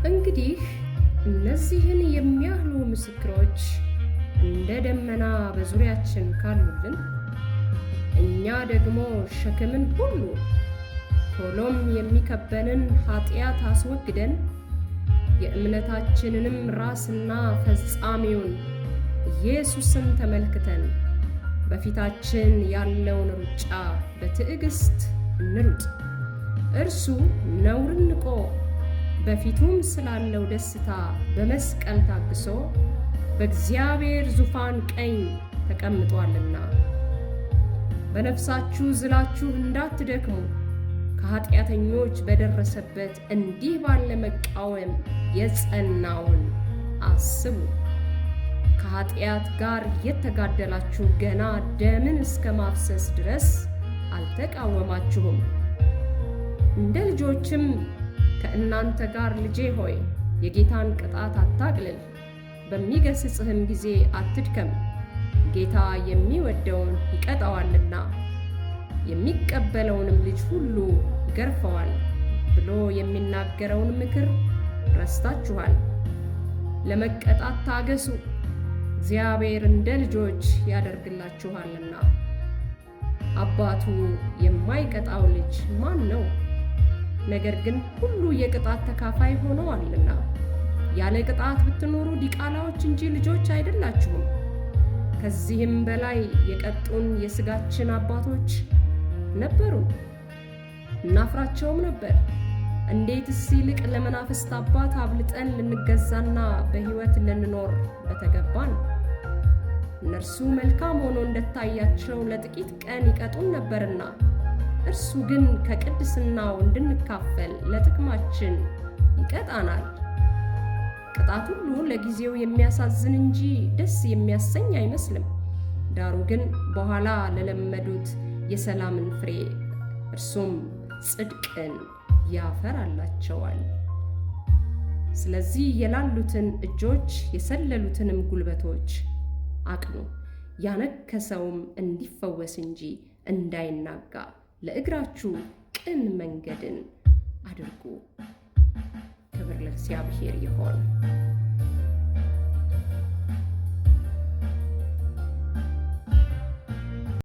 እንግዲህ እነዚህን የሚያህሉ ምስክሮች እንደ ደመና በዙሪያችን ካሉልን እኛ ደግሞ ሸክምን ሁሉ ቶሎም የሚከበንን ኃጢአት አስወግደን የእምነታችንንም ራስና ፈጻሚውን ኢየሱስን ተመልክተን በፊታችን ያለውን ሩጫ በትዕግስት እንሩጥ። እርሱ ነውርን ንቆ በፊቱም ስላለው ደስታ በመስቀል ታግሶ በእግዚአብሔር ዙፋን ቀኝ ተቀምጧልና። በነፍሳችሁ ዝላችሁ እንዳትደክሙ ከኃጢአተኞች በደረሰበት እንዲህ ባለ መቃወም የጸናውን አስቡ። ከኃጢአት ጋር የተጋደላችሁ ገና ደምን እስከ ማፍሰስ ድረስ አልተቃወማችሁም። እንደ ልጆችም ከእናንተ ጋር ልጄ ሆይ የጌታን ቅጣት አታቅልል፣ በሚገስጽህም ጊዜ አትድከም፣ ጌታ የሚወደውን ይቀጣዋልና የሚቀበለውንም ልጅ ሁሉ ይገርፈዋል ብሎ የሚናገረውን ምክር ረስታችኋል። ለመቀጣት ታገሱ፣ እግዚአብሔር እንደ ልጆች ያደርግላችኋልና። አባቱ የማይቀጣው ልጅ ማን ነው? ነገር ግን ሁሉ የቅጣት ተካፋይ ሆነዋልና። ያለ ቅጣት ብትኖሩ ዲቃላዎች እንጂ ልጆች አይደላችሁም። ከዚህም በላይ የቀጡን የሥጋችን አባቶች ነበሩ፣ እናፍራቸውም ነበር። እንዴትስ ይልቅ ለመናፍስት አባት አብልጠን ልንገዛና በሕይወት ልንኖር በተገባን። እነርሱ መልካም ሆኖ እንደታያቸው ለጥቂት ቀን ይቀጡን ነበርና፣ እርሱ ግን ከቅድስናው እንድንካፈል ለጥቅማችን ይቀጣናል። ቅጣት ሁሉ ለጊዜው የሚያሳዝን እንጂ ደስ የሚያሰኝ አይመስልም። ዳሩ ግን በኋላ ለለመዱት የሰላምን ፍሬ እርሱም ጽድቅን ያፈራላቸዋል። ስለዚህ የላሉትን እጆች የሰለሉትንም ጉልበቶች አቅኑ፣ ያነከሰውም እንዲፈወስ እንጂ እንዳይናጋ ለእግራችሁ ቅን መንገድን አድርጉ። ክብር ለእግዚአብሔር ይሁን።